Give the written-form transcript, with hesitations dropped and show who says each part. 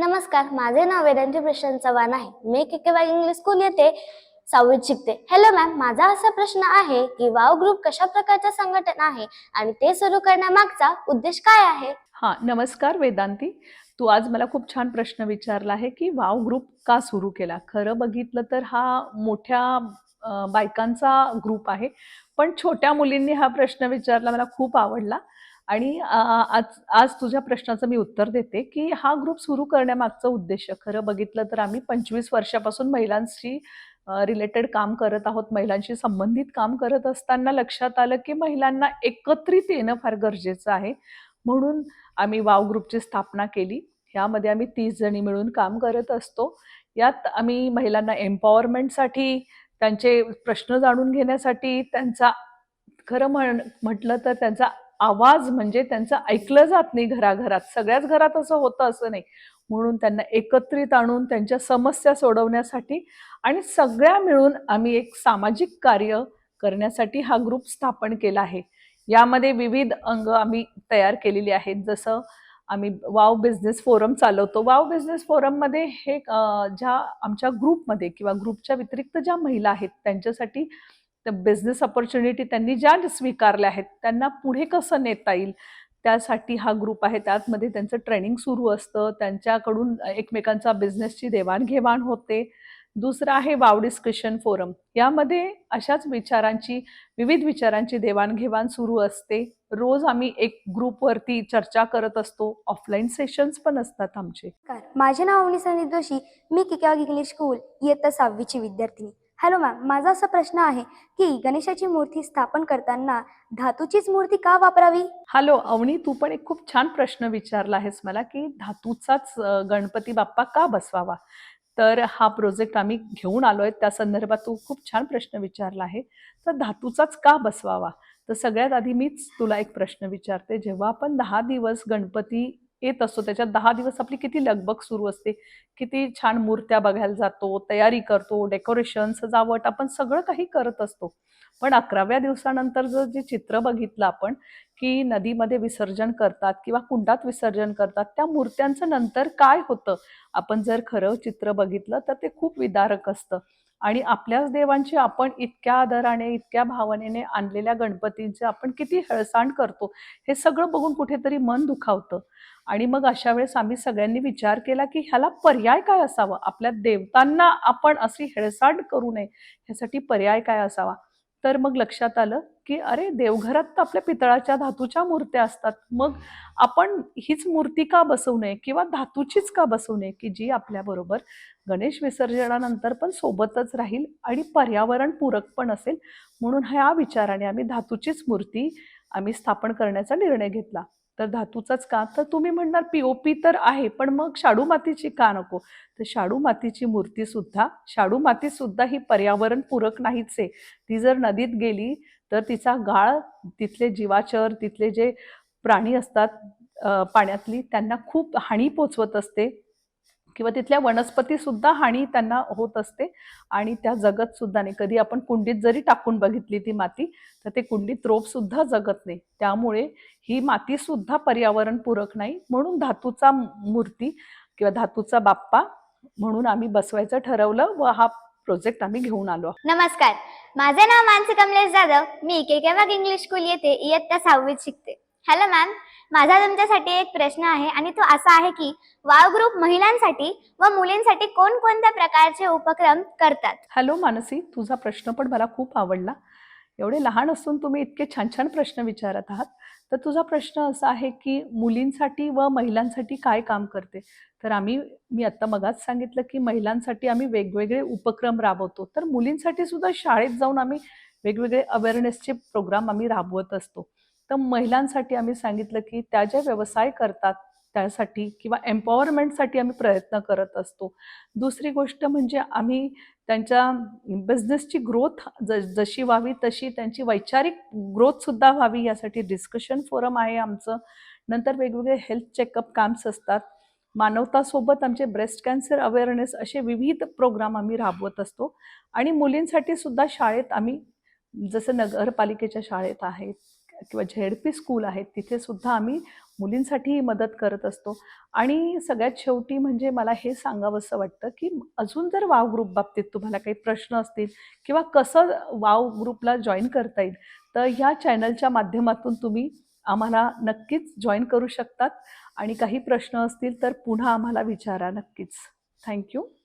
Speaker 1: नमस्कार, माझे नाव वेदांती प्रशांत चव्हाण आहे. मी केकेवाय इंग्लिश स्कूल येथे 6वीत शिकते. हॅलो मॅम, माझा असा प्रश्न आहे की वाव ग्रुप कशा प्रकारचे संघटन आहे आणि ते सुरू करण्यामागचा उद्देश काय आहे?
Speaker 2: नमस्कार वेदांती. तू आज मला खूप छान प्रश्न विचारला आहे की वाव ग्रुप का सुरू केला. खरं बघितलं तर हा मोठ्या बायकांचा ग्रुप आहे, पण छोट्या मुलींनी हा प्रश्न विचारला मला खूप आवडला. आणि आज आज तुझ्या प्रश्नाचं मी उत्तर देते की हा ग्रुप सुरू करण्यामागचं उद्देश खरं बघितलं तर आम्ही 25 वर्षापासून महिलांशी रिलेटेड काम करत आहोत. महिलांशी संबंधित काम करत असताना लक्षात आलं की महिलांना एकत्रित येणं फार गरजेचं आहे. म्हणून आम्ही वाव ग्रुपची स्थापना केली. यामध्ये आम्ही 30 जणी मिळून काम करत असतो. यात आम्ही महिलांना एम्पॉवरमेंटसाठी, त्यांचे प्रश्न जाणून घेण्यासाठी, त्यांचा खरं म्हटलं तर त्यांचा आवाज म्हणजे त्यांचं ऐकलं जात नाही घराघरात. सगळ्याच घरात असं होतं असं नाही. म्हणून त्यांना एकत्रित आणून त्यांच्या समस्या सोडवण्यासाठी आणि सगळ्या मिळून आम्ही एक सामाजिक कार्य करण्यासाठी हा ग्रुप स्थापन केला आहे. यामध्ये विविध अंग आम्ही तयार केलेली आहेत. जसं आम्ही वाव बिझनेस फोरम चालवतो. वाव बिझनेस फोरममध्ये हे ज्या आमच्या ग्रुपमध्ये किंवा ग्रुपच्या व्यतिरिक्त ज्या महिला आहेत त्यांच्यासाठी बिझनेस अपॉर्च्युनिटी त्यांनी ज्या स्वीकारल्या आहेत त्यांना पुढे कसं नेता येईल त्यासाठी हा ग्रुप आहे. त्यामध्ये त्यांचं ट्रेनिंग सुरू असतं. त्यांच्याकडून एकमेकांचा बिझनेसची देवाणघेवाण होते. दुसरं आहे वाव डिस्कशन फोरम. यामध्ये अशाच विविध विचारांची देवाणघेवाण सुरू असते. रोज आम्ही एक ग्रुपवरती चर्चा करत असतो. ऑफलाईन सेशन्स पण असतात आमचे.
Speaker 1: माझे नाव अवनी संदीप जोशी. मी केकेवाय इंग्लिश स्कूल इयत्ता 6वीची विद्यार्थिनी. हॅलो मॅम, माझा असा प्रश्न आहे की गणेशाची मूर्ती स्थापन करताना धातूचीच मूर्ती का वापरावी?
Speaker 2: हॅलो अवनी, तू पण एक खूप छान प्रश्न विचारला आहेस मला की धातूचाच गणपती बाप्पा का बसवावा. तर हा प्रोजेक्ट आम्ही घेऊन आलोय. त्या संदर्भात तू खूप छान प्रश्न विचारला आहे. तर धातूचाच का बसवावा. तर सगळ्यात आधी मीच तुला एक प्रश्न विचारते. जेव्हा आपण 10 दिवस गणपती येत असतो त्याच्यात 10 दिवस आपली किती लगबग सुरू असते. किती छान मूर्त्या बघायला जातो, तयारी करतो, डेकोरेशन, सजावट आपण सगळं काही करत असतो. पण 11व्या दिवसानंतर जे चित्र बघितलं आपण की नदीमध्ये विसर्जन करतात किंवा कुंडात विसर्जन करतात, त्या मूर्त्यांचं नंतर काय होतं, आपण जर खरं चित्र बघितलं तर ते खूप विदारक असतं. आणि आपल्याच देवांची आपण इतक्या आदराने, इतक्या भावनेने आणलेल्या गणपतींचे आपण किती हेळसांड करतो, हे सगळं बघून कुठेतरी मन दुखावतं. आणि मग अशा वेळेस आम्ही सगळ्यांनी विचार केला की ह्याला पर्याय काय असावा. आपल्या देवतांना आपण अशी हेळसांड करू नये, ह्यासाठी पर्याय काय असावा. तर मग लक्षात आलं की अरे, देवघरात तर आपल्या पितळाच्या, धातूच्या मूर्त्या असतात. मग आपण हीच मूर्ती का बसवू नये किंवा धातूचीच का बसवू नये की जी आपल्याबरोबर गणेश विसर्जनानंतर पण सोबतच राहील आणि पर्यावरण पूरक पण असेल. म्हणून ह्या विचाराने आम्ही धातूचीच मूर्ती आम्ही स्थापन करण्याचा निर्णय घेतला. तर धातूचाच का. तर तुम्ही म्हणणार पीओपी तर आहे, पण मग शाडू मातीची का नको. तर शाडू मातीची मूर्ती सुद्धा, शाडू माती सुद्धा ही पर्यावरण पूरक नाहीच आहे. ती जर नदीत गेली तर तिचा गाळ, तिथले जीवाचर, तिथले जे प्राणी असतात पाण्यातली, त्यांना खूप हानी पोचवत असते किंवा तिथल्या वनस्पती सुद्धा हानी त्यांना होत असते आणि त्या जगत सुद्धा नाही. कधी आपण कुंडीत जरी टाकून बघितली ती माती तर ते कुंडीत रोप सुद्धा जगत नाही. त्यामुळे ही माती सुद्धा पर्यावरण पूरक नाही. म्हणून धातूचा मूर्ती किंवा धातूचा बाप्पा म्हणून आम्ही बसवायचं ठरवलं व हा प्रोजेक्ट आम्ही घेऊन आलो.
Speaker 1: नमस्कार, माझे नाव मानसी कमलेश जाधव. मी केकेवाय इंग्लिश स्कूल येथे इयत्ता 6वीत शिकते. हॅलो मॅम, माझा तुमच्यासाठी एक प्रश्न आहे आणि तो असा आहे की वाव ग्रुप महिलांसाठी व मुलींसाठी कोणकोणत्या प्रकारचे उपक्रम करतात?
Speaker 2: हॅलो मानसी, तुझा प्रश्न पण मला खूप आवडला. एवढे लहान असून तुम्ही इतके छान छान प्रश्न विचारत आहात. तर तुझा प्रश्न असा आहे की मुलींसाठी व महिलांसाठी काय काम करते. तर मी आत्ता मगाच सांगितलं की महिलांसाठी आम्ही वेगवेगळे उपक्रम राबवतो. तर मुलींसाठी सुद्धा शाळेत जाऊन आम्ही वेगवेगळे अवेअरनेसचे प्रोग्राम आम्ही राबवत असतो. तर महिलांसाठी आम्ही सांगितलं की त्या ज्या व्यवसाय करतात त्यासाठी किंवा एम्पॉवरमेंटसाठी आम्ही प्रयत्न करत असतो. दुसरी गोष्ट म्हणजे आम्ही त्यांच्या बिझनेसची ग्रोथ जशी व्हावी तशी त्यांची वैचारिक ग्रोथसुद्धा व्हावी यासाठी डिस्कशन फोरम आहे आमचं. नंतर वेगवेगळे हेल्थ चेकअप कॅम्प्स असतात. मानवतासोबत आमचे ब्रेस्ट कॅन्सर अवेअरनेस असे विविध प्रोग्राम आम्ही राबवत असतो. आणि मुलींसाठी सुद्धा शाळेत आम्ही जसं नगरपालिकेच्या शाळेत आहेत किंवा झेडपी स्कूल आहेत तिथे सुद्धा आम्ही मुलींसाठीही मदत करत असतो. आणि सगळ्यात शेवटी म्हणजे मला हे सांगावंसं वाटतं, की अजून जर वाव ग्रुप बाबतीत तुम्हाला काही प्रश्न असतील किंवा कसं वाव ग्रुपला जॉइन करता येईल, तर ह्या चॅनलच्या माध्यमातून तुम्ही आम्हाला नक्कीच जॉइन करू शकतात आणि काही प्रश्न असतील तर पुन्हा आम्हाला विचारा नक्कीच. Thank you.